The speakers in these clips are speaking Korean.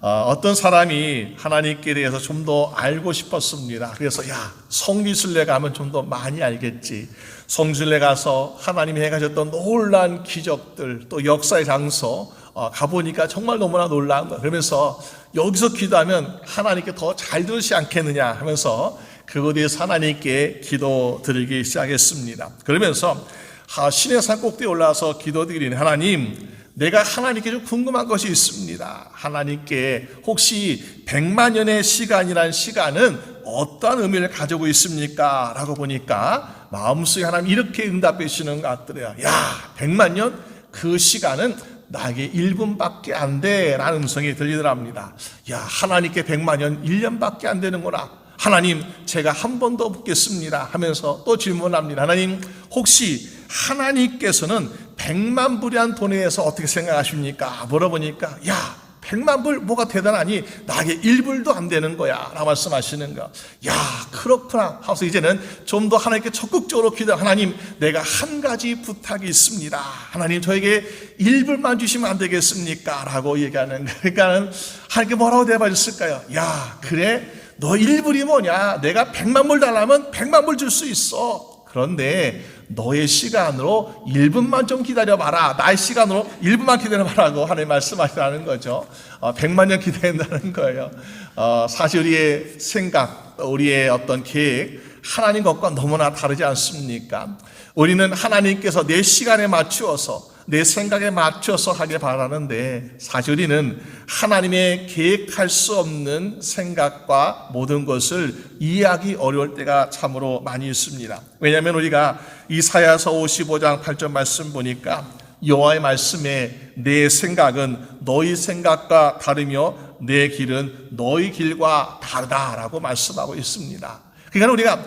어떤 사람이 하나님께 대해서 좀 더 알고 싶었습니다. 그래서 성지순례 가면 좀 더 많이 알겠지. 성지순례 가서 하나님이 행하셨던 놀라운 기적들, 또 역사의 장소 가보니까 정말 너무나 놀라운 거야. 그러면서 여기서 기도하면 하나님께 더 잘 들으시지 않겠느냐 하면서 그것에 대해서 하나님께 기도 드리기 시작했습니다. 그러면서 시내산 꼭대기에 올라와서 기도드리는 하나님, 내가 하나님께 좀 궁금한 것이 있습니다. 하나님께 혹시 100만 년의 시간이라는 시간은 어떠한 의미를 가지고 있습니까? 라고 보니까 마음속에 하나님 이렇게 응답해 주시는 것 같더래요. 100만 년? 그 시간은 나에게 1분밖에 안 돼 라는 음성이 들리더랍니다. 하나님께 100만 년 1년밖에 안 되는구나. 하나님, 제가 한 번 더 묻겠습니다 하면서 또 질문합니다. 하나님, 혹시 하나님께서는 100만 불이란 돈에 대해서 어떻게 생각하십니까? 물어보니까 100만 불 뭐가 대단하니 나에게 1불도 안 되는 거야 라고 말씀하시는 거야. 그렇구나 하면서 이제는 좀 더 하나님께 적극적으로 기도해. 하나님, 내가 한 가지 부탁이 있습니다. 하나님, 저에게 1불만 주시면 안 되겠습니까? 라고 얘기하는 거야. 그러니까 하나님께 뭐라고 대답하셨을까요? 그래? 너 1불이 뭐냐? 내가 100만 불 달라면 100만 불 줄 수 있어. 그런데 너의 시간으로 1분만 좀 기다려봐라. 나의 시간으로 1분만 기다려봐라고 하나님 말씀하시라는 거죠. 100만 년 기다린다는 거예요. 사실 우리의 생각, 우리의 어떤 계획, 하나님 것과 너무나 다르지 않습니까? 우리는 하나님께서 내 시간에 맞추어서, 내 생각에 맞춰서 하길 바라는데, 사실 우리는 하나님의 계획할 수 없는 생각과 모든 것을 이해하기 어려울 때가 참으로 많이 있습니다. 왜냐하면 우리가 이사야서 55장 8절 말씀 보니까 여호와의 말씀에 내 생각은 너희 생각과 다르며 내 길은 너희 길과 다르다라고 말씀하고 있습니다. 그러니까 우리가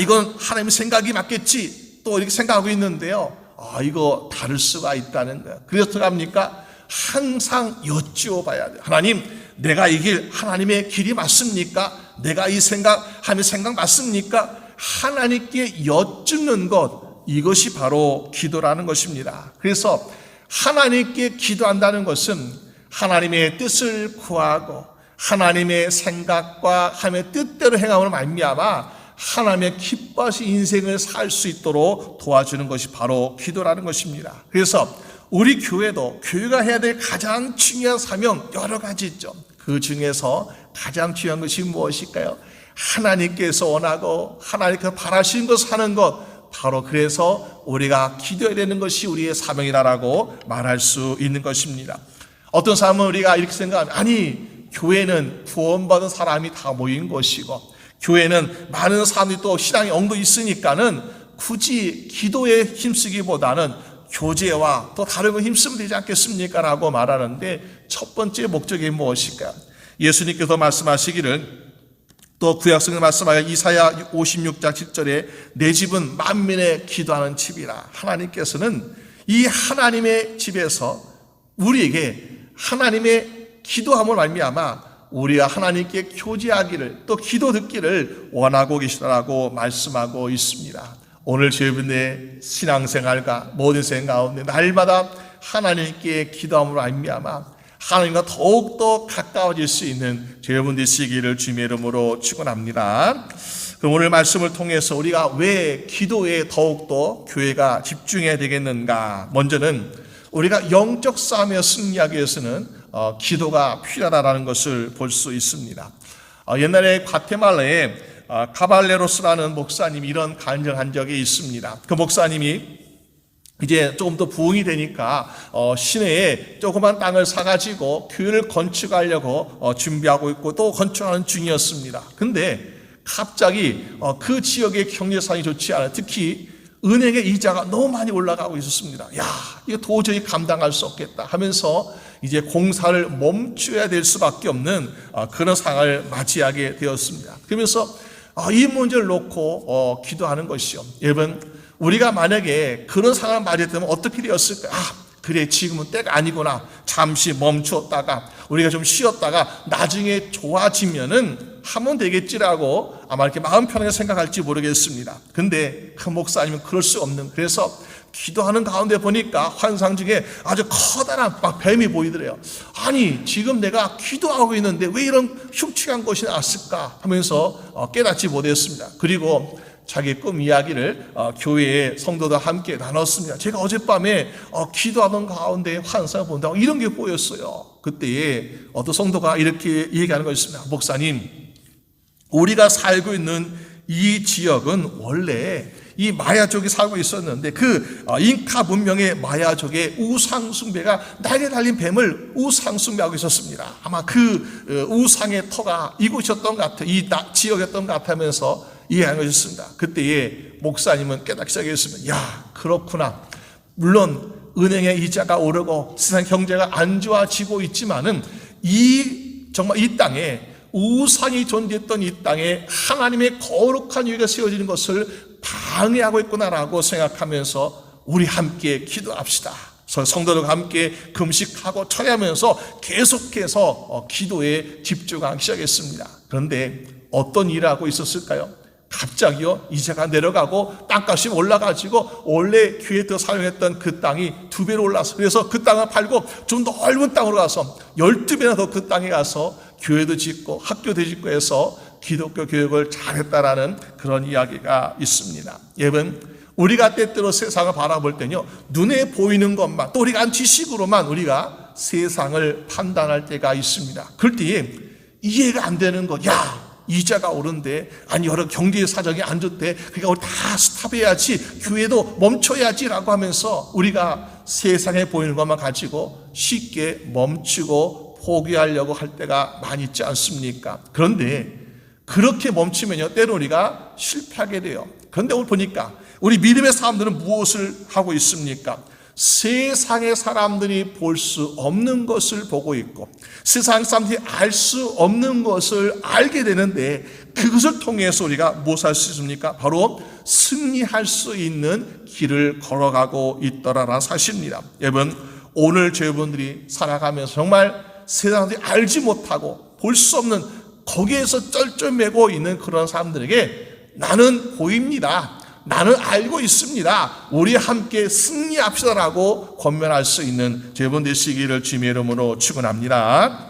이건 하나님의 생각이 맞겠지 또 이렇게 생각하고 있는데요, 이거 다를 수가 있다는 거예요. 그래서 어떻게 합니까? 항상 여쭈어 봐야 돼요. 하나님, 내가 이 길 하나님의 길이 맞습니까? 내가 이 생각 하나님의 생각 맞습니까? 하나님께 여쭙는 것, 이것이 바로 기도라는 것입니다. 그래서 하나님께 기도한다는 것은 하나님의 뜻을 구하고 하나님의 생각과 하나님의 뜻대로 행함으로 말미암아 하나님의 기뻐하신 인생을 살 수 있도록 도와주는 것이 바로 기도라는 것입니다. 그래서 우리 교회도 교회가 해야 될 가장 중요한 사명 여러 가지 있죠. 그 중에서 가장 중요한 것이 무엇일까요? 하나님께서 원하고 하나님께서 바라시는 것을 하는 것, 바로 그래서 우리가 기도해야 되는 것이 우리의 사명이다라고 말할 수 있는 것입니다. 어떤 사람은 우리가 이렇게 생각하면 교회는 구원받은 사람이 다 모인 곳이고 교회는 많은 사람들이 또 신앙의 영도 있으니까는 굳이 기도에 힘쓰기보다는 교제와 또 다른 거 힘쓰면 되지 않겠습니까? 라고 말하는데 첫 번째 목적이 무엇일까요? 예수님께서 말씀하시기를, 또 구약성경 말씀하여 이사야 56장 7절에 내 집은 만민의 기도하는 집이라. 하나님께서는 이 하나님의 집에서 우리에게 하나님의 기도함을 말미암아 우리가 하나님께 교제하기를 또 기도 듣기를 원하고 계시다라고 말씀하고 있습니다. 오늘 여러분의 신앙생활과 모든 생각 가운데 날마다 하나님께 기도함으로 말미암아 하나님과 더욱더 가까워질 수 있는 여러분 되시기를 주님의 이름으로 축원합니다. 그럼 오늘 말씀을 통해서 우리가 왜 기도에 더욱더 교회가 집중해야 되겠는가? 먼저는 우리가 영적 싸움에 승리하기 위해서는 기도가 필요하다는 것을 볼 수 있습니다. 옛날에 과테말라에 카발레로스라는 목사님이 이런 간증한 적이 있습니다. 그 목사님이 이제 조금 더 부흥이 되니까 시내에 조그만 땅을 사가지고 교회를 건축하려고 준비하고 있고 또 건축하는 중이었습니다. 근데 갑자기 그 지역의 경제상이 좋지 않아요. 특히 은행의 이자가 너무 많이 올라가고 있었습니다. 이거 도저히 감당할 수 없겠다 하면서 이제 공사를 멈춰야 될 수밖에 없는 그런 상황을 맞이하게 되었습니다. 그러면서 이 문제를 놓고 기도하는 것이요. 여러분, 우리가 만약에 그런 상황을 맞이했다면 어떻게 되었을까? 그래, 지금은 때가 아니구나. 잠시 멈추었다가 우리가 좀 쉬었다가 나중에 좋아지면은 하면 되겠지라고 아마 이렇게 마음 편하게 생각할지 모르겠습니다. 근데 그 목사님은 그럴 수 없는, 그래서 기도하는 가운데 보니까 환상 중에 아주 커다란 막 뱀이 보이더래요. 아니 지금 내가 기도하고 있는데 왜 이런 흉측한 것이 났을까 하면서 깨닫지 못했습니다. 그리고 자기 꿈 이야기를 교회의 성도들 함께 나눴습니다. 제가 어젯밤에 기도하던 가운데 환상을 본다고 이런 게 보였어요. 그때에 어떤 성도가 이렇게 얘기하는 것이었습니다. 목사님, 우리가 살고 있는 이 지역은 원래 이 마야족이 살고 있었는데 그 잉카 문명의 마야족의 우상 숭배가 날개 달린 뱀을 우상 숭배하고 있었습니다. 아마 그 우상의 터가 이곳이었던 것 같아요. 이 지역이었던 것 같으면서 이해한 것이었습니다. 그때에 목사님은 깨닫기 시작했습니다. 야, 그렇구나. 물론 은행의 이자가 오르고 세상 경제가 안 좋아지고 있지만은 정말 이 땅에 우상이 존재했던 이 땅에 하나님의 거룩한 유해가 세워지는 것을 방해하고 있구나라고 생각하면서 우리 함께 기도합시다. 성도들과 함께 금식하고 철회하면서 계속해서 기도에 집중하기 시작했습니다. 그런데 어떤 일을 하고 있었을까요? 갑자기요, 이자가 내려가고 땅값이 올라가지고 원래 교회에서 사용했던 그 땅이 2배로 올라서 그래서 그 땅을 팔고 좀 넓은 땅으로 가서 12배나 더 그 땅에 가서 교회도 짓고 학교도 짓고 해서 기독교 교육을 잘했다라는 그런 이야기가 있습니다. 여러분, 우리가 때때로 세상을 바라볼 때는요, 눈에 보이는 것만 또 우리가 한 지식으로만 우리가 세상을 판단할 때가 있습니다. 그럴 때에 이해가 안 되는 거, 야, 이자가 오른데, 아니 여러 경제 사정이 안 좋대, 그러니까 우리 다 스탑해야지, 교회도 멈춰야지라고 하면서 우리가 세상에 보이는 것만 가지고 쉽게 멈추고 포기하려고 할 때가 많이 있지 않습니까? 그런데 그렇게 멈추면요, 때로 우리가 실패하게 돼요. 그런데 오늘 보니까 우리 믿음의 사람들은 무엇을 하고 있습니까? 세상의 사람들이 볼 수 없는 것을 보고 있고 세상 사람들이 알 수 없는 것을 알게 되는데 그것을 통해서 우리가 무엇을 할 수 있습니까? 바로 승리할 수 있는 길을 걸어가고 있더라라는 사실입니다. 여러분, 오늘 저희분들이 살아가면서 정말 세상들이 알지 못하고 볼 수 없는 거기에서 쩔쩔매고 있는 그런 사람들에게 나는 보입니다. 나는 알고 있습니다. 우리 함께 승리합시다라고 권면할 수 있는 저희분 되시기를 주님의 이름으로 축원합니다.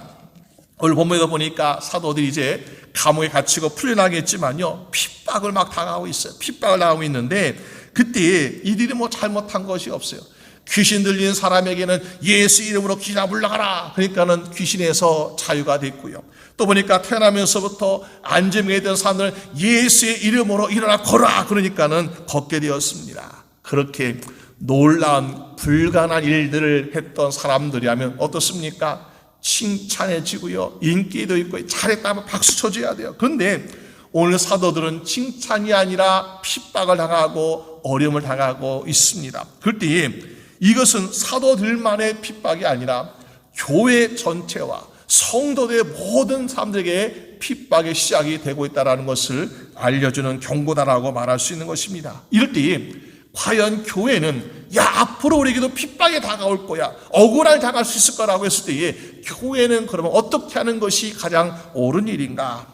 오늘 본문에도 보니까 사도들이 이제 감옥에 갇히고 풀려나겠지만요, 핍박을 막 당하고 있어요. 핍박을 당하고 있는데 그때 이들이 뭐 잘못한 것이 없어요. 귀신 들린 사람에게는 예수 이름으로 귀신아 물러가라. 그러니까는 귀신에서 자유가 됐고요. 또 보니까 태어나면서부터 안재명에 있던 사람들은 예수의 이름으로 일어나 걸어라. 그러니까는 걷게 되었습니다. 그렇게 놀라운 불가능한 일들을 했던 사람들이라면 어떻습니까? 칭찬해지고요, 인기도 있고 잘했다면 박수 쳐줘야 돼요. 그런데 오늘 사도들은 칭찬이 아니라 핍박을 당하고 어려움을 당하고 있습니다. 그럴 때 이것은 사도들만의 핍박이 아니라 교회 전체와 성도들의 모든 사람들에게 핍박의 시작이 되고 있다는 것을 알려주는 경고다라고 말할 수 있는 것입니다. 이럴 때 과연 교회는 앞으로 우리에게도 핍박이 다가올 거야, 억울할 당할 수 있을 거라고 했을 때에 교회는 그러면 어떻게 하는 것이 가장 옳은 일인가?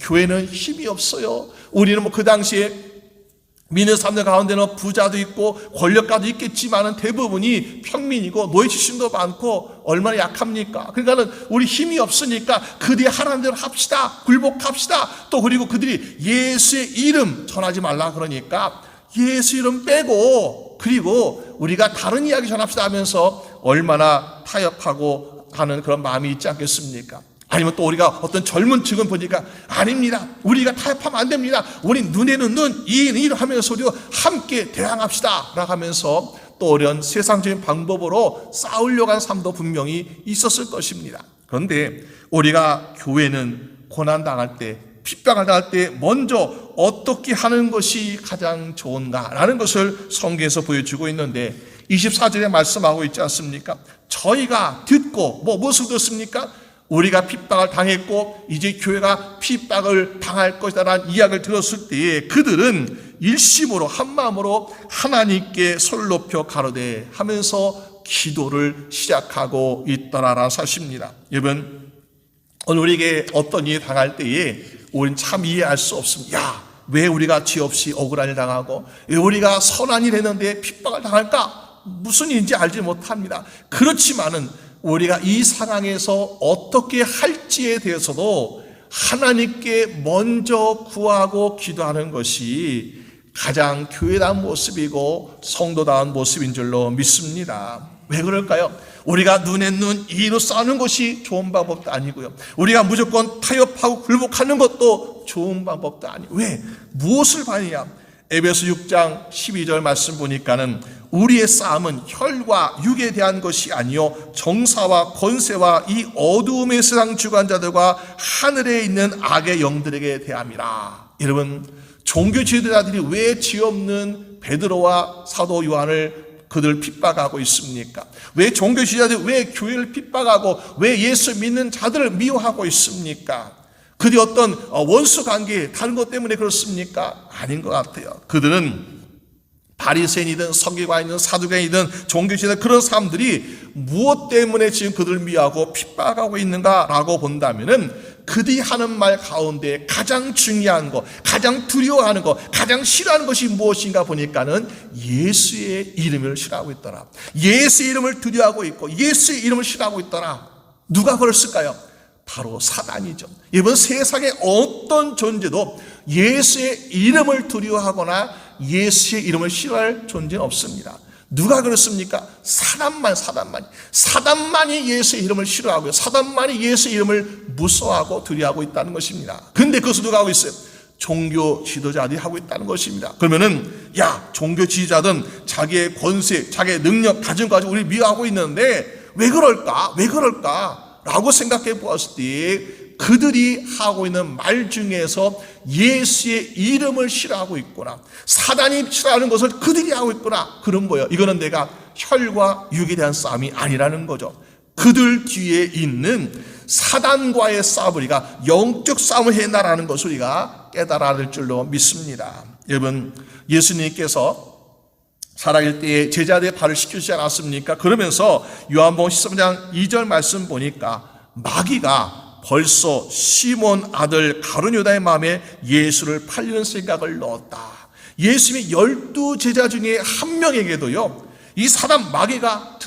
교회는 힘이 없어요. 우리는 그 당시에 믿는 사람들 가운데는 부자도 있고 권력가도 있겠지만은 대부분이 평민이고 노예 출신도 많고 얼마나 약합니까? 그러니까는 우리 힘이 없으니까 그들이 하라는 대로 합시다, 굴복합시다. 또 그리고 그들이 예수의 이름 전하지 말라 그러니까 예수 이름 빼고 그리고 우리가 다른 이야기 전합시다 하면서 얼마나 타협하고 하는 그런 마음이 있지 않겠습니까? 아니면 또 우리가 어떤 젊은 층은 보니까 아닙니다, 우리가 타협하면 안 됩니다, 우리 눈에는 눈, 이에는 이를 하면서 우리가 함께 대항합시다 라고 하면서 또 어려운 세상적인 방법으로 싸우려고 하는 사람도 분명히 있었을 것입니다. 그런데 우리가 교회는 고난당할 때, 핍박을 당할 때 먼저 어떻게 하는 것이 가장 좋은가라는 것을 성경에서 보여주고 있는데 24절에 말씀하고 있지 않습니까? 저희가 듣고 무엇을 듣습니까? 우리가 핍박을 당했고 이제 교회가 핍박을 당할 것이다라는 이야기를 들었을 때에 그들은 일심으로 한마음으로 하나님께 손을 높여 가로되 하면서 기도를 시작하고 있더라라는 사실입니다. 여러분, 오늘 우리에게 어떤 일이 당할 때에 우리는 참 이해할 수 없습니다. 왜 우리가 죄 없이 억울한 일 당하고 왜 우리가 선한 일 했는데 핍박을 당할까? 무슨 일인지 알지 못합니다. 그렇지만은 우리가 이 상황에서 어떻게 할지에 대해서도 하나님께 먼저 구하고 기도하는 것이 가장 교회다운 모습이고 성도다운 모습인 줄로 믿습니다. 왜 그럴까요? 우리가 눈에 눈, 이로 싸우는 것이 좋은 방법도 아니고요. 우리가 무조건 타협하고 굴복하는 것도 좋은 방법도 아니고. 왜? 무엇을 봐야? 에베소 6장 12절 말씀 보니까는 우리의 싸움은 혈과 육에 대한 것이 아니요 정사와 권세와 이 어두움의 세상 주관자들과 하늘에 있는 악의 영들에게 대함이라. 여러분, 종교 지도자들이 왜 죄 없는 베드로와 사도 요한을 그들 핍박하고 있습니까? 왜 종교 지도자들이 왜 교회를 핍박하고 왜 예수 믿는 자들을 미워하고 있습니까? 그들이 어떤 원수 관계 다른 것 때문에 그렇습니까? 아닌 것 같아요. 그들은 바리새인이든 서기관이든 사두개인이든 종교지도자 그런 사람들이 무엇 때문에 지금 그들을 미워하고 핍박하고 있는가라고 본다면은 그들이 하는 말 가운데 가장 중요한 것, 가장 두려워하는 것, 가장 싫어하는 것이 무엇인가 보니까는 예수의 이름을 싫어하고 있더라. 예수의 이름을 두려워하고 있고 예수의 이름을 싫어하고 있더라. 누가 그랬을까요? 바로 사단이죠. 이번 세상에 어떤 존재도 예수의 이름을 두려워하거나 예수의 이름을 싫어할 존재는 없습니다. 누가 그렇습니까? 사단만이 예수의 이름을 싫어하고요. 사단만이 예수의 이름을 무서워하고 두려워하고 있다는 것입니다. 근데 그것을 누가 하고 있어요? 종교 지도자들이 하고 있다는 것입니다. 그러면은 종교 지도자든 자기의 권세, 자기의 능력 가진 거 가지고 우리 미워하고 있는데 왜 그럴까? 라고 생각해 보았을 때 그들이 하고 있는 말 중에서 예수의 이름을 싫어하고 있구나. 사단이 싫어하는 것을 그들이 하고 있구나. 그런 거예요. 이거는 내가 혈과 육에 대한 싸움이 아니라는 거죠. 그들 뒤에 있는 사단과의 싸움을 우리가 영적 싸움을 해나라는 것을 우리가 깨달아야 될 줄로 믿습니다. 여러분, 예수님께서 살아계실 때에 제자들의 발을 씻기지 않았습니까? 그러면서 요한복음 13장 2절 말씀 보니까 마귀가 벌써 시몬 아들 가룟유다의 마음에 예수를 팔리는 생각을 넣었다. 예수님의 12 제자 중에 한 명에게도요, 이 사단 마귀가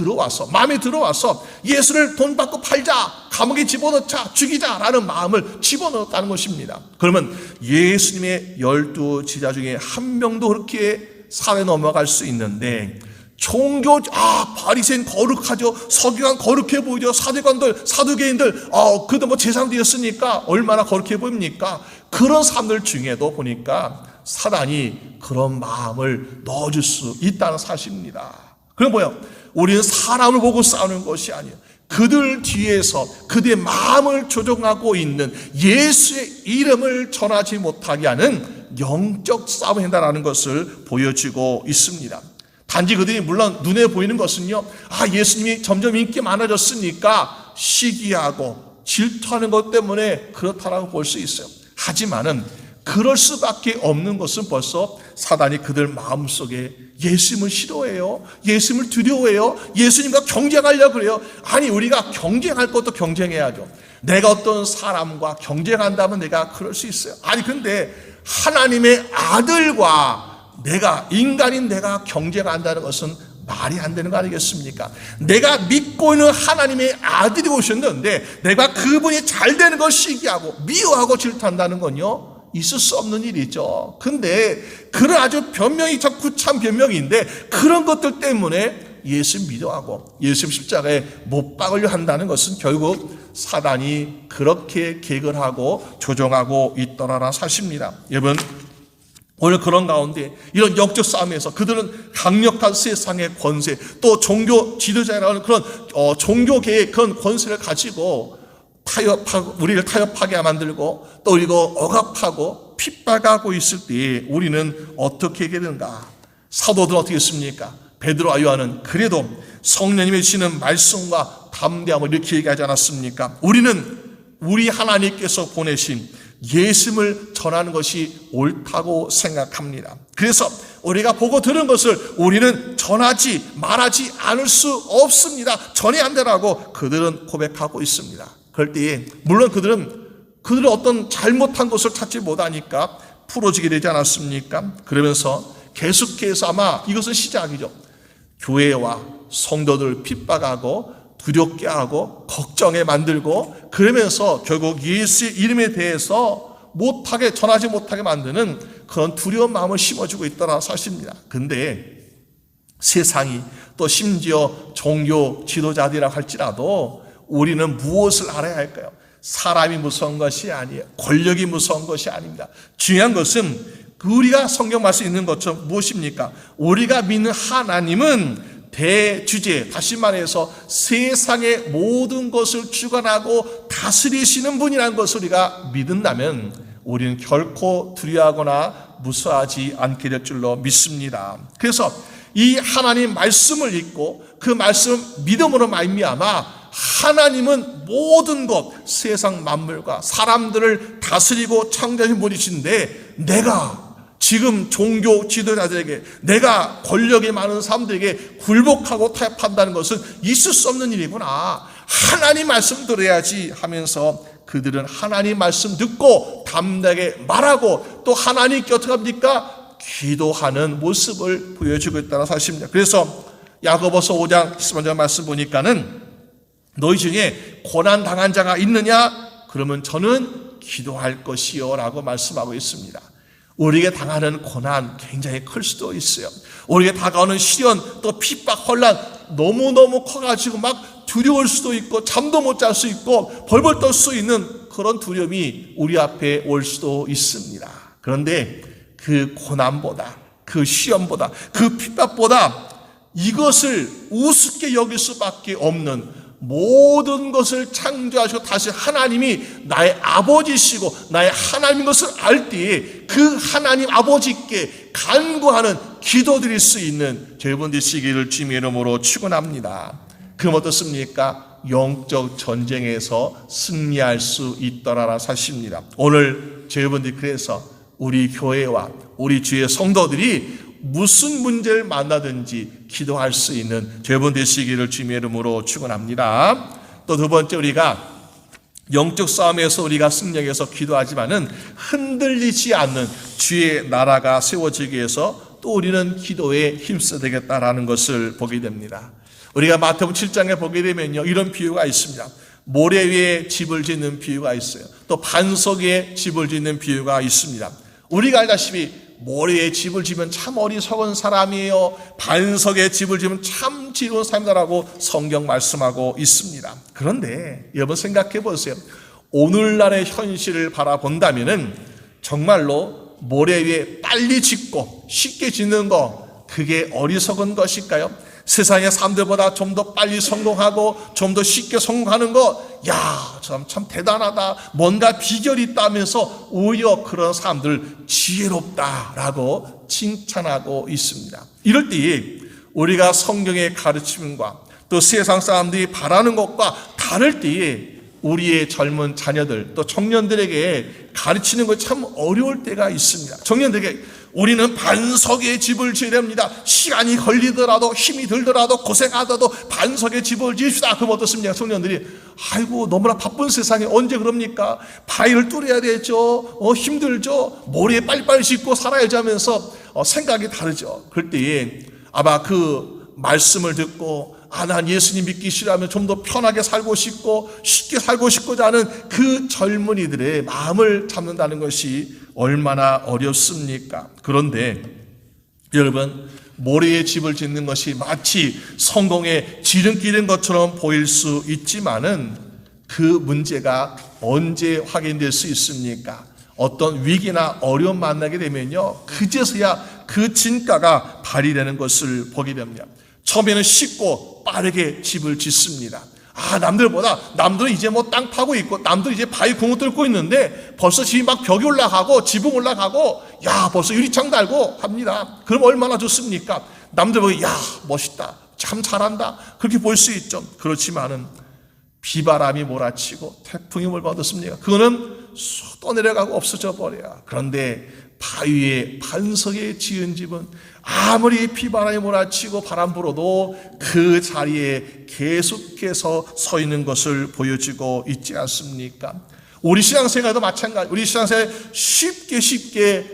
마음에 들어와서 예수를 돈 받고 팔자, 감옥에 집어넣자, 죽이자라는 마음을 집어넣었다는 것입니다. 그러면 예수님의 12 제자 중에 한 명도 그렇게 살에 넘어갈 수 있는데, 종교, 바리새인 거룩하죠. 서기관 거룩해 보이죠. 사두개인들, 그도 제상되었으니까 얼마나 거룩해 보입니까? 그런 사람들 중에도 보니까 사단이 그런 마음을 넣어줄 수 있다는 사실입니다. 그럼 뭐예요? 우리는 사람을 보고 싸우는 것이 아니에요. 그들 뒤에서 그들의 마음을 조종하고 있는 예수의 이름을 전하지 못하게 하는 영적 싸움을 한다는 것을 보여주고 있습니다. 단지 그들이 물론 눈에 보이는 것은요, 예수님이 점점 인기 많아졌으니까 시기하고 질투하는 것 때문에 그렇다라고 볼 수 있어요. 하지만은 그럴 수밖에 없는 것은 벌써 사단이 그들 마음속에 예수님을 싫어해요. 예수님을 두려워해요. 예수님과 경쟁하려고 그래요. 우리가 경쟁할 것도 경쟁해야죠. 내가 어떤 사람과 경쟁한다면 내가 그럴 수 있어요. 근데 하나님의 아들과 인간인 내가 경쟁한다는 것은 말이 안 되는 거 아니겠습니까? 내가 믿고 있는 하나님의 아들이 오셨는데 내가 그분이 잘 되는 걸 시기하고 미워하고 질투한다는 건요, 있을 수 없는 일이죠. 근데 그런 아주 변명이 참 구참 변명인데 그런 것들 때문에 예수 믿어하고 예수 십자가에 못 박으려 한다는 것은 결국 사단이 그렇게 계획을 하고 조종하고 있더라라는 사실입니다. 여러분, 오늘 그런 가운데 이런 영적 싸움에서 그들은 강력한 세상의 권세, 또 종교 지도자라는 그런 종교계의 그런 권세를 가지고 우리를 타협하게 만들고 또 우리가 억압하고 핍박하고 있을 때 우리는 어떻게 해야 되는가? 사도들은 어떻게 했습니까? 베드로와 요한은 그래도 성령님이 주시는 말씀과 담대함을 이렇게 얘기하지 않았습니까? 우리 하나님께서 보내신 예수님을 전하는 것이 옳다고 생각합니다. 그래서 우리가 보고 들은 것을 우리는 전하지 말하지 않을 수 없습니다. 전해야 한다라고 그들은 고백하고 있습니다. 그럴 때에 물론 그들은 어떤 잘못한 것을 찾지 못하니까 풀어지게 되지 않았습니까? 그러면서 계속해서 아마 이것은 시작이죠. 교회와 성도들 핍박하고 두렵게 하고 걱정에 만들고 그러면서 결국 예수의 이름에 대해서 전하지 못하게 만드는 그런 두려운 마음을 심어주고 있다는 사실입니다. 근데 세상이 또 심지어 종교 지도자들이라고 할지라도 우리는 무엇을 알아야 할까요? 사람이 무서운 것이 아니에요. 권력이 무서운 것이 아닙니다. 중요한 것은 우리가 성경 말씀에 있는 것처럼 무엇입니까? 우리가 믿는 하나님은 대주제, 다시 말해서 세상의 모든 것을 주관하고 다스리시는 분이라는 것을 우리가 믿는다면 우리는 결코 두려워하거나 무서워하지 않게 될 줄로 믿습니다. 그래서 이 하나님 말씀을 읽고 그 말씀 믿음으로 말미암아 하나님은 모든 것, 세상 만물과 사람들을 다스리고 창조하신 분이신데 내가 지금 종교 지도자들에게 내가 권력이 많은 사람들에게 굴복하고 타협한다는 것은 있을 수 없는 일이구나. 하나님 말씀 들어야지 하면서 그들은 하나님 말씀 듣고 담대하게 말하고 또 하나님께 어떻게 합니까? 기도하는 모습을 보여주고 있다는 사실입니다. 그래서 야고보서 5장 11절 말씀 보니까는 너희 중에 고난 당한 자가 있느냐? 그러면 저는 기도할 것이요 라고 말씀하고 있습니다. 우리에게 당하는 고난 굉장히 클 수도 있어요. 우리에게 다가오는 시련 또 핍박 혼란 너무너무 커가지고 막 두려울 수도 있고 잠도 못 잘 수 있고 벌벌 떨 수 있는 그런 두려움이 우리 앞에 올 수도 있습니다. 그런데 그 고난보다 그 시험보다 그 핍박보다 이것을 우습게 여길 수밖에 없는 모든 것을 창조하시고 다시 하나님이 나의 아버지시고 나의 하나님인 것을 알 때에 그 하나님 아버지께 간구하는 기도드릴 수 있는 여러분 되시기를 주님의 이름으로 축원합니다. 그럼 어떻습니까? 영적 전쟁에서 승리할 수 있더라라는 사실입니다. 오늘 여러분들이 그래서 우리 교회와 우리 주의 성도들이 무슨 문제를 만나든지 기도할 수 있는 여러분 되시기를 주님의 이름으로 축원합니다. 또 두 번째 우리가 영적 싸움에서 우리가 승리해서 기도하지만은 흔들리지 않는 주의 나라가 세워지기 위해서 또 우리는 기도에 힘써야 되겠다라는 것을 보게 됩니다. 우리가 마태복음 7장에 보게 되면요 이런 비유가 있습니다. 모래 위에 집을 짓는 비유가 있어요. 또 반석 위에 집을 짓는 비유가 있습니다. 우리가 알다시피 모래에 집을 지면 참 어리석은 사람이에요. 반석에 집을 지면 참 지혜로운 사람이라고 성경 말씀하고 있습니다. 그런데 여러분 생각해 보세요. 오늘날의 현실을 바라본다면은 정말로 모래 위에 빨리 짓고 쉽게 짓는 거 그게 어리석은 것일까요? 세상의 사람들보다 좀 더 빨리 성공하고 좀 더 쉽게 성공하는 거, 야, 참 대단하다. 뭔가 비결이 있다면서 오히려 그런 사람들 지혜롭다라고 칭찬하고 있습니다. 이럴 때에 우리가 성경의 가르침과 또 세상 사람들이 바라는 것과 다를 때에 우리의 젊은 자녀들 또 청년들에게 가르치는 것 참 어려울 때가 있습니다. 청년들에게 우리는 반석의 집을 지어야 됩니다. 시간이 걸리더라도 힘이 들더라도 고생하더라도 반석의 집을 지읍시다. 그럼 어떻습니까? 청년들이 아이고 너무나 바쁜 세상에 언제 그럽니까? 바위를 뚫어야 되죠. 힘들죠. 모래에 빨리빨리 짓고 살아야지 하면서 생각이 다르죠. 그럴 때에 아마 그 말씀을 듣고 난 예수님 믿기 싫어하면 좀 더 편하게 살고 싶고 쉽게 살고 싶고자 하는 그 젊은이들의 마음을 잡는다는 것이 얼마나 어렵습니까? 그런데 여러분 모래에 집을 짓는 것이 마치 성공의 지름길인 것처럼 보일 수 있지만은 그 문제가 언제 확인될 수 있습니까? 어떤 위기나 어려움 만나게 되면요 그제서야 그 진가가 발휘되는 것을 보게 됩니다. 처음에는 쉽고 빠르게 집을 짓습니다. 남들은 이제 뭐 땅 파고 있고, 남들 이제 바위 구멍 뚫고 있는데, 벌써 집이 막 벽이 올라가고, 지붕 올라가고, 벌써 유리창 달고 합니다. 그럼 얼마나 좋습니까? 남들 보기, 멋있다. 참 잘한다. 그렇게 볼 수 있죠. 그렇지만은, 비바람이 몰아치고, 태풍이 뭘 받았습니까? 그거는 떠내려가고 없어져 버려요. 그런데, 바위에 반석에 지은 집은 아무리 비바람이 몰아치고 바람 불어도 그 자리에 계속해서 서 있는 것을 보여주고 있지 않습니까? 우리 신앙생활도 마찬가지. 우리 신앙생활 쉽게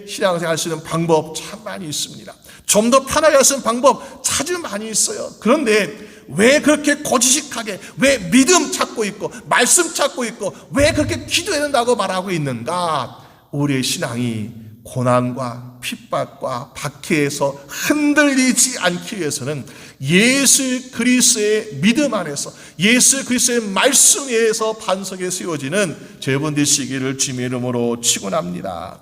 신앙생활 할 수 있는 방법 참 많이 있습니다. 좀 더 편하게 할 수 있는 방법 아주 많이 있어요. 그런데 왜 그렇게 고지식하게, 왜 믿음 찾고 있고 말씀 찾고 있고 왜 그렇게 기도해야 된다고 말하고 있는가? 우리의 신앙이 고난과 핍박과 박해에서 흔들리지 않기 위해서는 예수 그리스도의 믿음 안에서, 예수 그리스도의 말씀 위에서 반석에 세워지는 여러분 되시기를 주님의 이름으로 축원합니다.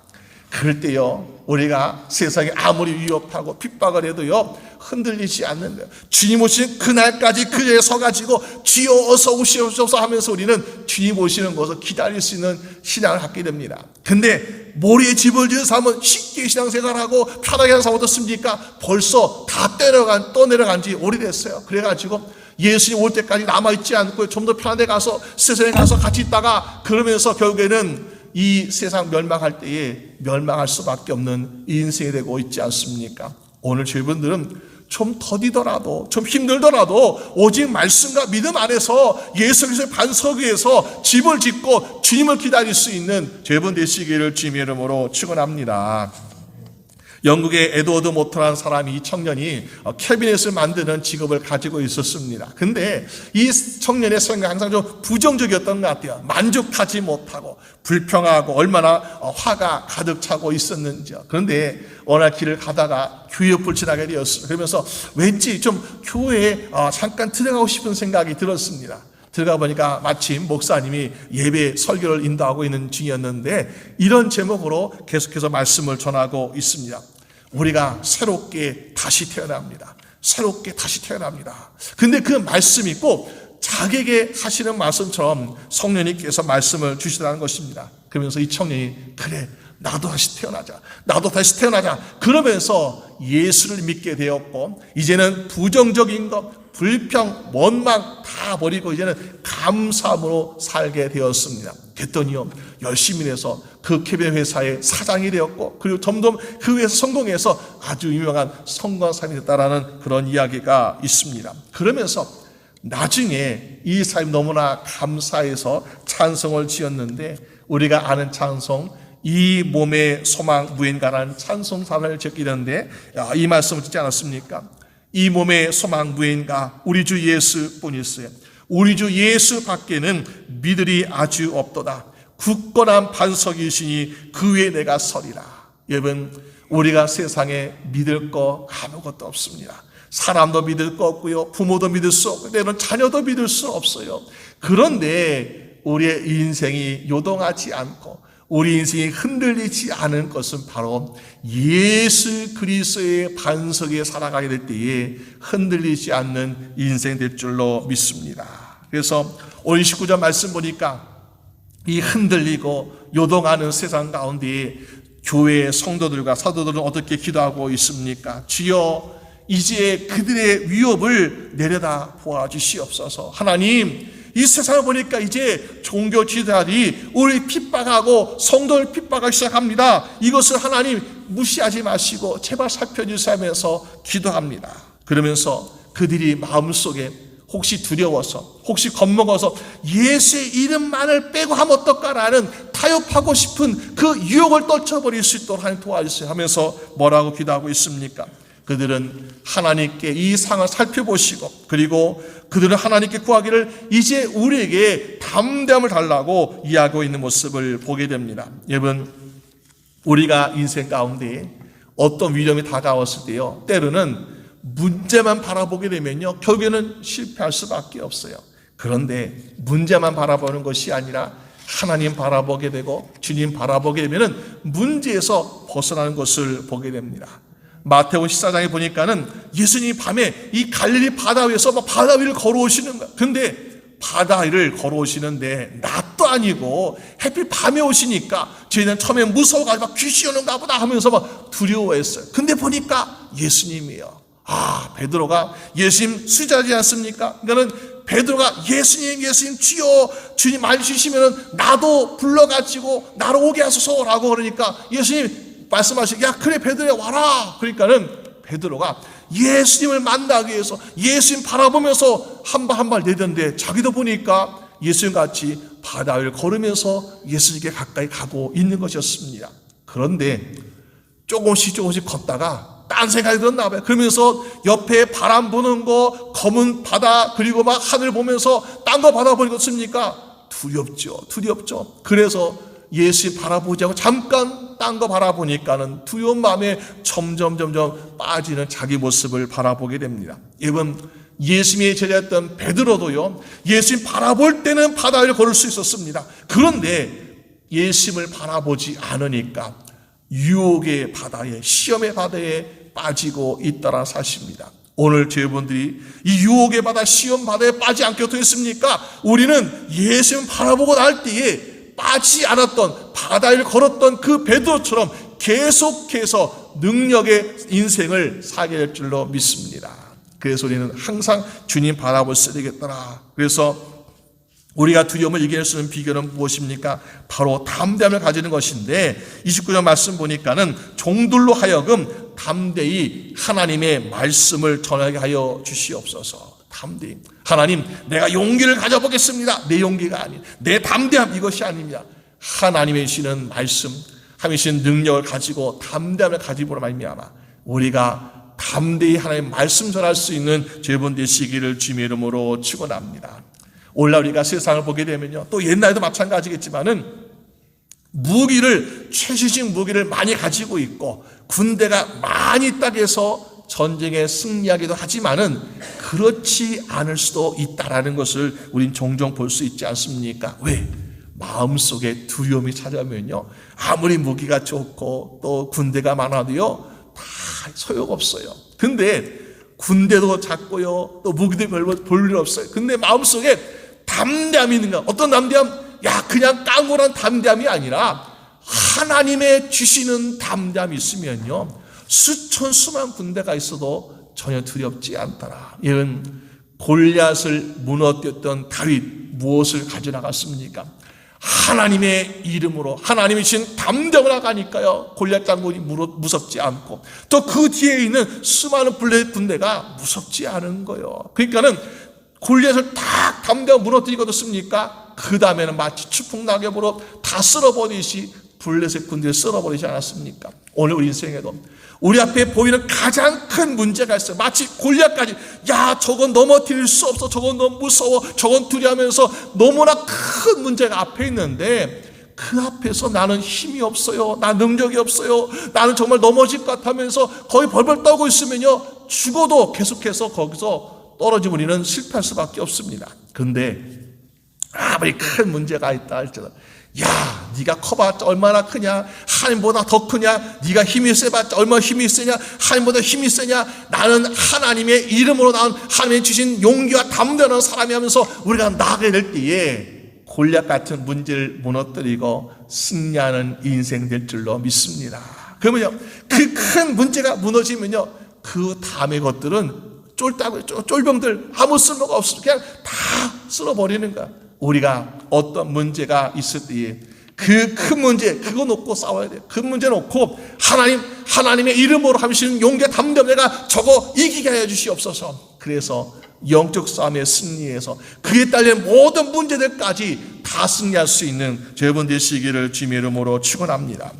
그럴 때요, 우리가 세상에 아무리 위협하고 핍박을 해도요 흔들리지 않는 거예요. 주님 오신 그날까지 그 자리에 서가지고 주여 어서 오시옵소서 하면서 우리는 주님 오시는 것을 기다릴 수 있는 신앙을 갖게 됩니다. 근데 모리의 집을 지은 사람은 쉽게 신앙생활하고 편하게 하는 사람 어떻습니까? 벌써 다 떠내려간 지 오래됐어요. 그래가지고 예수님 올 때까지 남아있지 않고 좀 더 편한 데 가서 세상에 가서 같이 있다가 그러면서 결국에는 이 세상 멸망할 때에 멸망할 수밖에 없는 인생이 되고 있지 않습니까? 오늘 저희분들은 좀 더디더라도, 좀 힘들더라도 오직 말씀과 믿음 안에서 예수 그리스도의 반석 위에서 집을 짓고 주님을 기다릴 수 있는 저희분 되시기를 주님의 이름으로 축원합니다. 영국의 에드워드 모터라는 사람이, 이 청년이 캐비넷을 만드는 직업을 가지고 있었습니다. 근데 이 청년의 생각이 항상 좀 부정적이었던 것 같아요. 만족하지 못하고 불평하고 얼마나 화가 가득 차고 있었는지요. 그런데 어느 날 길을 가다가 교회 옆을 지나게 되었어요. 그러면서 왠지 좀 교회에 잠깐 들어가고 싶은 생각이 들었습니다. 들어가 보니까 마침 목사님이 예배 설교를 인도하고 있는 중이었는데 이런 제목으로 계속해서 말씀을 전하고 있습니다. 우리가 새롭게 다시 태어납니다. 새롭게 다시 태어납니다. 근데 그 말씀이 꼭 자기에게 하시는 말씀처럼 성령님께서 말씀을 주시라는 것입니다. 그러면서 이 청년이 그래, 나도 다시 태어나자. 나도 다시 태어나자. 그러면서 예수를 믿게 되었고 이제는 부정적인 것, 불평, 원망 다 버리고 이제는 감사함으로 살게 되었습니다. 그랬더니요, 열심히 해서 그 캐비넷 회사의 사장이 되었고 그리고 점점 그 회사 성공해서 아주 유명한 성공한 사람이 됐다라는 그런 이야기가 있습니다. 그러면서 나중에 이 사람이 너무나 감사해서 찬송을 지었는데 우리가 아는 찬송, 이 몸의 소망 무인가라는 찬송사를 적게 되는데 이 말씀을 듣지 않았습니까? 이 몸의 소망 무인가 우리 주 예수뿐이었어요. 우리 주 예수 밖에는 믿으리 아주 없도다. 굳건한 반석이시니 그 위에 내가 서리라. 여러분, 우리가 세상에 믿을 거 아무것도 없습니다. 사람도 믿을 거 없고요, 부모도 믿을 수 없고 때로는 자녀도 믿을 수 없어요. 그런데 우리의 인생이 요동하지 않고 우리 인생이 흔들리지 않은 것은 바로 예수 그리스도의 반석에 살아가게 될 때에 흔들리지 않는 인생 될 줄로 믿습니다. 그래서 오늘 19절 말씀 보니까 이 흔들리고 요동하는 세상 가운데 교회의 성도들과 사도들은 어떻게 기도하고 있습니까? 주여 이제 그들의 위협을 내려다 보아주시옵소서. 하나님, 이 세상을 보니까 이제 종교 지도자들이 우리 핍박하고 성도를 핍박하기 시작합니다. 이것을 하나님 무시하지 마시고 제발 살펴주시면서 하면서 기도합니다. 그러면서 그들이 마음속에 혹시 두려워서, 혹시 겁먹어서 예수의 이름만을 빼고 하면 어떨까라는 타협하고 싶은 그 유혹을 떨쳐버릴 수 있도록 하나님 도와주세요 하면서 뭐라고 기도하고 있습니까? 그들은 하나님께 이 상을 살펴보시고 그리고 그들은 하나님께 구하기를 이제 우리에게 담대함을 달라고 이야기하고 있는 모습을 보게 됩니다. 여러분, 우리가 인생 가운데 어떤 위험이 다가왔을 때요, 때로는 문제만 바라보게 되면요 결국에는 실패할 수밖에 없어요. 그런데 문제만 바라보는 것이 아니라 하나님 바라보게 되고 주님 바라보게 되면 문제에서 벗어나는 것을 보게 됩니다. 마태복음 14장에 보니까는 예수님이 밤에 이 갈릴리 바다 위에서 바다 위를 걸어오시는 거예요. 근데 바다 위를 걸어오시는데 낮도 아니고 햇빛 밤에 오시니까 저희는 처음에 무서워가지고 막 귀신이 오는가 보다 하면서 막 두려워했어요. 근데 보니까 예수님이에요. 베드로가 예수님 수제하지 않습니까? 그러니까는 베드로가 예수님 주여, 주님 말해주시면 나도 불러가지고 나를 오게 하소서라고 그러니까 예수님 말씀하시고 야 그래 베드로야 와라. 그러니까는 베드로가 예수님을 만나기 위해서 예수님 바라보면서 한 발 한 발 내던데 자기도 보니까 예수님같이 바다 위를 걸으면서 예수님께 가까이 가고 있는 것이었습니다. 그런데 조금씩 걷다가 딴 생각이 들었나 봐요. 그러면서 옆에 바람 부는 거, 검은 바다, 그리고 막 하늘 보면서 딴 거 바라보니까 어떻습니까? 두렵죠. 그래서 예수 바라보지 않고 잠깐 딴 거 바라보니까는 두려운 마음에 점점 빠지는 자기 모습을 바라보게 됩니다. 여러분, 예수님의 제자였던 베드로도요, 예수님 바라볼 때는 바다 위를 걸을 수 있었습니다. 그런데 예수님을 바라보지 않으니까 유혹의 바다에, 시험의 바다에 빠지고 있다는 사실입니다. 오늘 여러분들이 이 유혹의 바다, 시험 바다에 빠지지 않게 어떻게 했습니까? 우리는 예수님 바라보고 날 때에 빠지지 않았던, 바다를 걸었던 그 베드로처럼 계속해서 능력의 인생을 살게 될 줄로 믿습니다. 그래서 우리는 항상 주님 바라볼 수 되겠더라. 그래서 우리가 두려움을 이겨낼 수 있는 비결은 무엇입니까? 바로 담대함을 가지는 것인데, 29절 말씀 보니까는 종들로 하여금 담대히 하나님의 말씀을 전하게 하여 주시옵소서. 담대히. 하나님, 내가 용기를 가져보겠습니다. 내 용기가 아닌, 내 담대함, 이것이 아닙니다. 하나님의 주시는 말씀, 하나님의 주시는 능력을 가지고 담대함을 가지고 말미암아 우리가 담대히 하나님의 말씀 전할 수 있는 여러분 되시기를 주님의 이름으로 축원합니다. 오늘날 우리가 세상을 보게 되면요, 또 옛날에도 마찬가지겠지만은 무기를, 최신식 무기를 많이 가지고 있고 군대가 많이 있다고 해서 전쟁에 승리하기도 하지만은 그렇지 않을 수도 있다라는 것을 우린 종종 볼 수 있지 않습니까? 왜? 마음속에 두려움이 찾아오면요, 아무리 무기가 좋고 또 군대가 많아도요 다 소용없어요. 근데 군대도 작고요, 또 무기도 별로 볼 일 없어요. 근데 마음속에 담대함이 있는가? 어떤 담대함? 야, 그냥 깡고란 담대함이 아니라 하나님의 주시는 담대함이 있으면요, 수천 수만 군대가 있어도 전혀 두렵지 않더라. 이런 골리앗을 무너뜨렸던 다윗, 무엇을 가져나갔습니까? 하나님의 이름으로, 하나님이 주신 담대함을 나가니까요, 골리앗 장군이 무섭지 않고, 또 그 뒤에 있는 수많은 블레셋 군대가 무섭지 않은 거예요. 그러니까는 골리앗을 딱 담대하고 무너뜨리고 뒀습니까? 그 다음에는 마치 추풍 낙엽으로 다 쓸어버리듯이 블레셋 군대를 쓸어버리지 않았습니까? 오늘 우리 인생에도 우리 앞에 보이는 가장 큰 문제가 있어요. 마치 골리앗까지, 야, 저건 넘어뜨릴 수 없어, 저건 너무 무서워, 저건 두려워하면서 너무나 큰 문제가 앞에 있는데 그 앞에서 나는 힘이 없어요, 나 능력이 없어요, 나는 정말 넘어질 것 같으면서 거의 벌벌 떨고 있으면요, 죽어도 계속해서 거기서 떨어지면 우리는 실패할 수밖에 없습니다. 그런데 아무리 큰 문제가 있다 할지라도, 야, 네가 커봤자 얼마나 크냐, 하나님보다 더 크냐, 네가 힘이 세봤자 얼마나 힘이 세냐, 하나님보다 힘이 세냐, 나는 하나님의 이름으로 나온 하나님의 주신 용기와 담대한 사람이 하면서 우리가 나가게 될 때에 골리앗 같은 문제를 무너뜨리고 승리하는 인생 될 줄로 믿습니다. 그러면요, 그 큰 문제가 무너지면요, 그 다음의 것들은 쫄병들 아무 쓸모가 없어, 그냥 다 쓸어버리는 거야. 우리가 어떤 문제가 있을 때에 그 큰 문제, 그거 놓고 싸워야 돼요. 그 문제 놓고 하나님의 이름으로 하시는 용기와 담대함, 내가 저거 이기게 하여 주시옵소서. 그래서 영적 싸움의 승리에서 그에 딸린 모든 문제들까지 다 승리할 수 있는 여러분 되시기를 주님의 이름으로 축원합니다.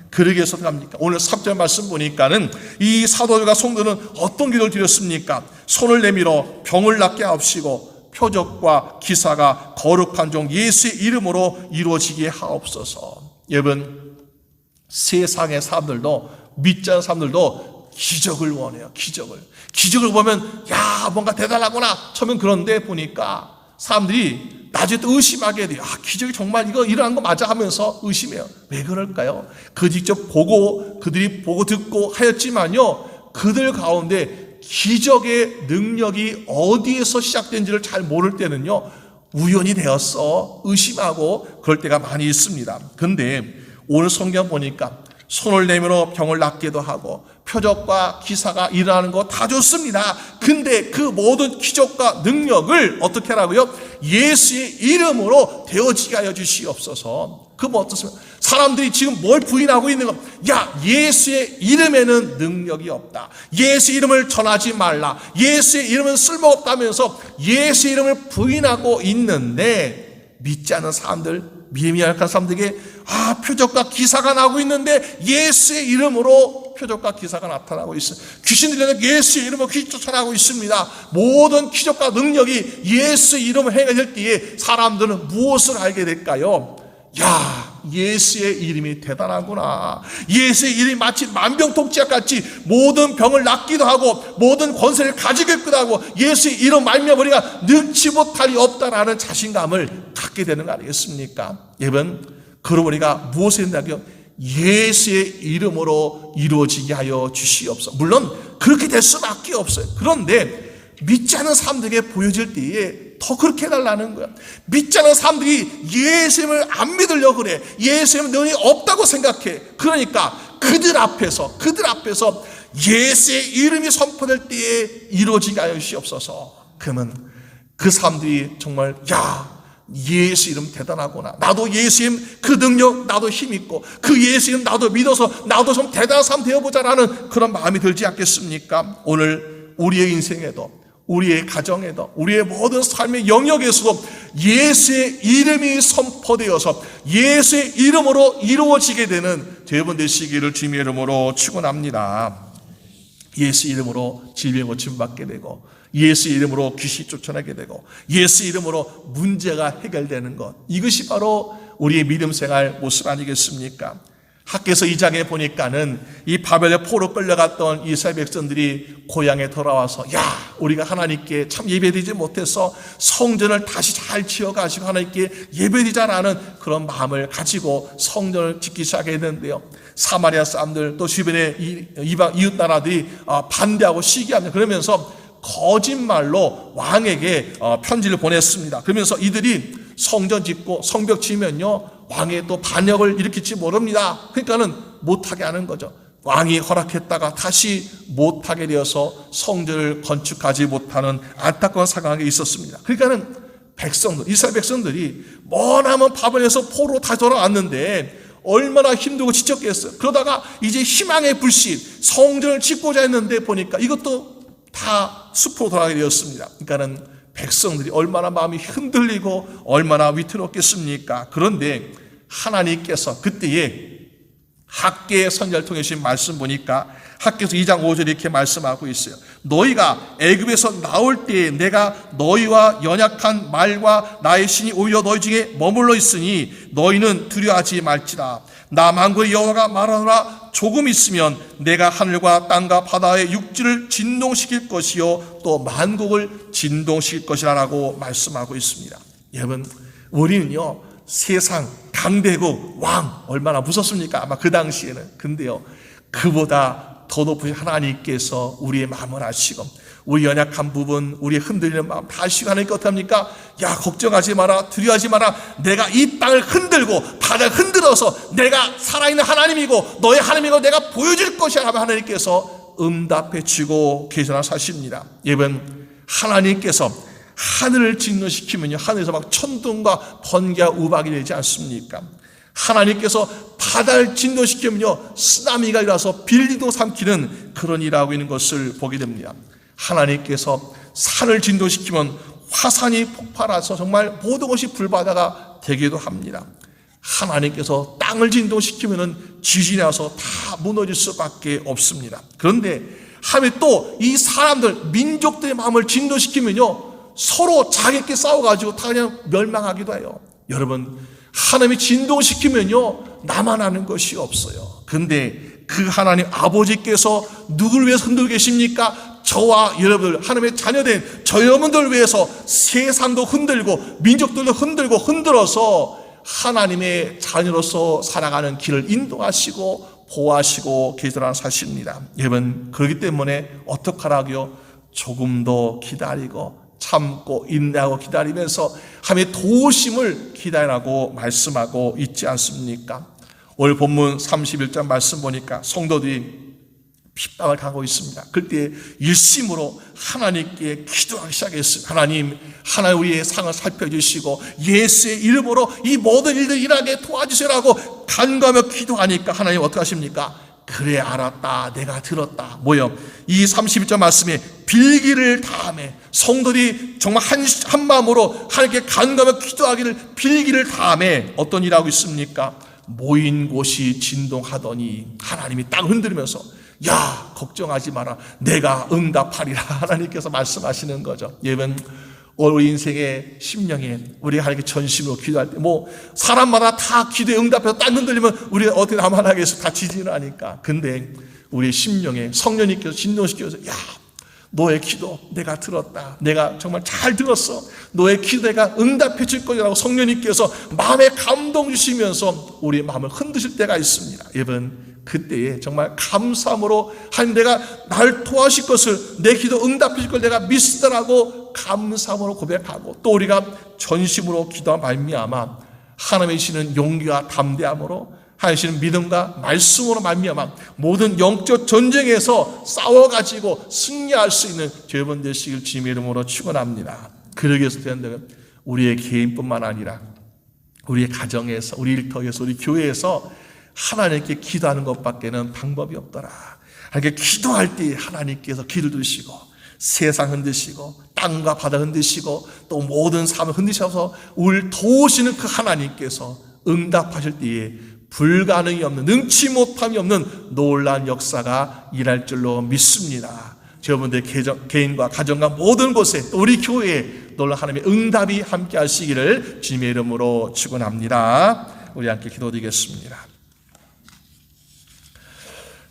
그러기 위해서 갑니까? 오늘 3절 말씀 보니까는 이 사도들과 성도는 어떤 기도를 드렸습니까? 손을 내밀어 병을 낫게 하옵시고 표적과 기사가 거룩한 종 예수의 이름으로 이루어지게 하옵소서. 여러분, 세상의 사람들도, 믿지 않는 사람들도 기적을 원해요. 기적을 보면, 야, 뭔가 대단하구나 처음엔. 그런데 보니까 사람들이 나중에 또 의심하게 돼요. 아, 기적이 정말 이거 일어난 거 맞아 하면서 의심해요. 왜 그럴까요? 그들이 보고 듣고 하였지만요, 그들 가운데 기적의 능력이 어디에서 시작된지를 잘 모를 때는요, 우연이 되었어 의심하고 그럴 때가 많이 있습니다. 그런데 오늘 성경 보니까 손을 내밀어 병을 낫기도 하고 표적과 기사가 일어나는 거 다 좋습니다. 근데 그 모든 기적과 능력을 어떻게 하라고요? 예수의 이름으로 되어지게 하여 주시옵소서. 그 뭐 어떻습니까? 사람들이 지금 뭘 부인하고 있는 거? 야, 예수의 이름에는 능력이 없다, 예수의 이름을 전하지 말라, 예수의 이름은 쓸모없다면서 예수의 이름을 부인하고 있는데, 믿지 않는 사람들, 믿음이 약한 사람들에게 표적과 기사가 나고 있는데 예수의 이름으로 표적과 기사가 나타나고 있어요. 귀신 들려는 예수의 이름으로 귀신 쫓아나고 있습니다. 모든 기적과 능력이 예수의 이름을 행해질 때에 사람들은 무엇을 알게 될까요? 예수의 이름이 대단하구나. 예수의 이름이 마치 만병통치약 같이 모든 병을 낫기도 하고 모든 권세를 가지고 있기도 하고 예수의 이름 말미암아 우리가 능치 못할 리 없다라는 자신감을 갖게 되는 거 아니겠습니까? 여러분, 그러고 우리가 무엇을 했나요? 예수의 이름으로 이루어지게 하여 주시옵소서. 물론 그렇게 될 수밖에 없어요. 그런데 믿지 않는 사람들에게 보여질 때에 더 그렇게 해달라는 거야. 믿지 않는 사람들이 예수님을 안 믿으려고 그래. 예수님은 능력이 없다고 생각해. 그러니까 그들 앞에서 예수의 이름이 선포될 때에 이루어지게 하여 주시옵소서. 그러면 그 사람들이 정말 예수 이름 대단하구나. 나도 예수 이름 그 능력 나도 힘있고 그 예수 이름 나도 믿어서 나도 좀 대단한 사람 되어보자라는 그런 마음이 들지 않겠습니까? 오늘 우리의 인생에도 우리의 가정에도 우리의 모든 삶의 영역에서도 예수의 이름이 선포되어서 예수의 이름으로 이루어지게 되는 여러분 되시기를 주님의 이름으로 축원합니다. 예수 이름으로 질병 고침받게 되고 예수 이름으로 귀신이 쫓아나게 되고 예수 이름으로 문제가 해결되는 것, 이것이 바로 우리의 믿음 생활 모습 아니겠습니까? 학교에서 2장에 보니까는 이 바벨의 포로 끌려갔던 이스라엘 백성들이 고향에 돌아와서 우리가 하나님께 참 예배드리지 못해서 성전을 다시 잘 지어가지고 하나님께 예배드리자라는 그런 마음을 가지고 성전을 짓기 시작했는데요, 사마리아 사람들 또 주변의 이방 이웃 나라들이 반대하고 시기합니다. 그러면서 거짓말로 왕에게 편지를 보냈습니다. 그러면서 이들이 성전 짓고 성벽 지으면요 왕의 또 반역을 일으킬지 모릅니다. 그러니까는 못하게 하는 거죠. 왕이 허락했다가 다시 못하게 되어서 성전을 건축하지 못하는 안타까운 상황이 있었습니다. 그러니까는 이스라엘 백성들이 머나먼 바벨에서 포로 다시 돌아왔는데 얼마나 힘들고 지쳤겠어요. 그러다가 이제 희망의 불씨 성전을 짓고자 했는데 보니까 이것도 다 숲으로 돌아가게 되었습니다. 그러니까는 백성들이 얼마나 마음이 흔들리고 얼마나 위태롭겠습니까? 그런데 하나님께서 그때에 학개의 선지자를 통해 주신 말씀 보니까 학개에서 2장 5절에 이렇게 말씀하고 있어요. 너희가 애굽에서 나올 때에 내가 너희와 연약한 말과 나의 신이 오히려 너희 중에 머물러 있으니 너희는 두려워하지 말지라. 나 만군의 여호와가 말하노라. 조금 있으면 내가 하늘과 땅과 바다의 육지를 진동시킬 것이요 또 만국을 진동시킬 것이라고 말씀하고 있습니다. 여러분, 우리는요 세상 강대국 왕 얼마나 무섭습니까? 아마 그 당시에는. 근데요 그보다 더 높은 하나님께서 우리의 마음을 아시고 우리 연약한 부분, 우리 흔들리는 마음 다 아시고 하나님께 어떡합니까? 걱정하지 마라, 두려워하지 마라. 내가 이 땅을 흔들고 바다를 흔들어서 내가 살아있는 하나님이고 너의 하나님이고 내가 보여줄 것이야 하면 하나님께서 응답해 주고 계시나 사십니다. 여러분, 하나님께서 하늘을 진노시키면요 하늘에서 막 천둥과 번개와 우박이 되지 않습니까? 하나님께서 바다를 진노시키면요 쓰나미가 일어나서 빌리도 삼키는 그런 일하고 있는 것을 보게 됩니다. 하나님께서 산을 진동시키면 화산이 폭발해서 정말 모든 것이 불바다가 되기도 합니다. 하나님께서 땅을 진동시키면 지진이 나서 다 무너질 수밖에 없습니다. 그런데 하면 또 이 사람들 민족들의 마음을 진동시키면요 서로 자기끼리 싸워가지고 다 그냥 멸망하기도 해요. 여러분, 하나님이 진동시키면요 나만 아는 것이 없어요. 근데 그 하나님 아버지께서 누구를 위해서 흔들고 계십니까? 저와 여러분들, 하나님의 자녀된 저 여러분들 위해서 세상도 흔들고 민족들도 흔들고 흔들어서 하나님의 자녀로서 살아가는 길을 인도하시고 보호하시고 계시라는 사실입니다. 여러분, 그렇기 때문에 어떡하라고요? 조금 더 기다리고 참고 인내하고 기다리면서 하나님의 도우심을 기다리라고 말씀하고 있지 않습니까? 오늘 본문 31장 말씀 보니까 성도들이 핍박을 당하고 있습니다. 그때 일심으로 하나님께 기도하기 시작했습니다. 하나님 우리의 상을 살펴주시고 예수의 이름으로 이 모든 일들 일하게 도와주시라고 간구하며 기도하니까 하나님 어떻게 하십니까? 그래 알았다 내가 들었다. 뭐요? 이 31절 말씀에 빌기를 다하며 성도들이 정말 한 마음으로 하나님께 간구하며 기도하기를 빌기를 다하며 어떤 일을 하고 있습니까? 모인 곳이 진동하더니 하나님이 땅 흔들면서 야 걱정하지 마라 내가 응답하리라 하나님께서 말씀하시는 거죠. 여러분 우리 인생의 심령에 우리가 하나님께 전심으로 기도할 때 사람마다 다 기도에 응답해서 땅 흔들리면 우리가 어떻게 나만 하겠어? 다 지지를 하니까. 근데 우리의 심령에 성령님께서 진동시켜서 야 너의 기도 내가 들었다. 내가 정말 잘 들었어. 너의 기도 내가 응답해 줄 거라고 성령님께서 마음에 감동 주시면서 우리의 마음을 흔드실 때가 있습니다. 여러분 그때에 정말 감사함으로 하나님 내가 나를 도와주실 것을 내 기도 응답해 줄 걸 내가 믿으시더라고 감사함으로 고백하고 또 우리가 전심으로 기도한 말미암아 하나님의 주시는 용기와 담대함으로 하나님의 주시는 믿음과 말씀으로 말미암아 모든 영적 전쟁에서 싸워가지고 승리할 수 있는 여러분 되시길 주님의 이름으로 축원합니다. 그러기 위해서 된다면 우리의 개인뿐만 아니라 우리의 가정에서 우리 일터에서 우리 교회에서 하나님께 기도하는 것밖에는 방법이 없더라. 하나님께 기도할 때 하나님께서 귀를 들으시고 세상 흔드시고 땅과 바다 흔드시고 또 모든 삶을 흔드셔서 우리를 도우시는 그 하나님께서 응답하실 때에 불가능이 없는 능치 못함이 없는 놀라운 역사가 일할 줄로 믿습니다. 여러분들 개인과 가정과 모든 곳에 또 우리 교회에 놀라운 하나님의 응답이 함께 하시기를 주님의 이름으로 축원합니다. 우리 함께 기도드리겠습니다.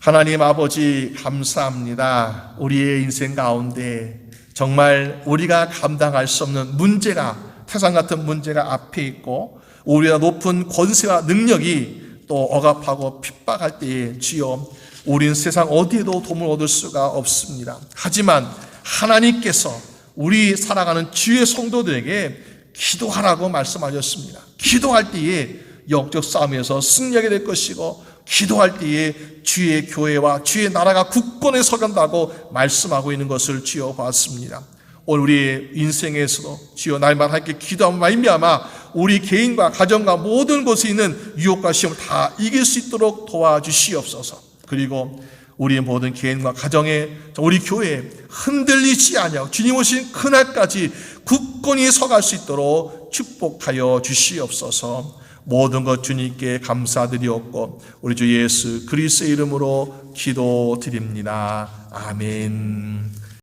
하나님 아버지 감사합니다. 우리의 인생 가운데 정말 우리가 감당할 수 없는 문제가 태산 같은 문제가 앞에 있고 우리가 높은 권세와 능력이 또 억압하고 핍박할 때에 주여 우리는 세상 어디에도 도움을 얻을 수가 없습니다. 하지만 하나님께서 우리 살아가는 주의 성도들에게 기도하라고 말씀하셨습니다. 기도할 때에 영적 싸움에서 승리하게 될 것이고 기도할 때에 주의 교회와 주의 나라가 굳건히 서간다고 말씀하고 있는 것을 주여 봤습니다. 오늘 우리의 인생에서도 주여 날마다 함께 기도하며 말미암아 우리 개인과 가정과 모든 곳에 있는 유혹과 시험을 다 이길 수 있도록 도와주시옵소서. 그리고 우리의 모든 개인과 가정에 우리 교회에 흔들리지 아니하고 주님 오신 그날까지 굳건히 서갈 수 있도록 축복하여 주시옵소서. 모든 것 주님께 감사드리옵고 우리 주 예수 그리스도의 이름으로 기도드립니다. 아멘.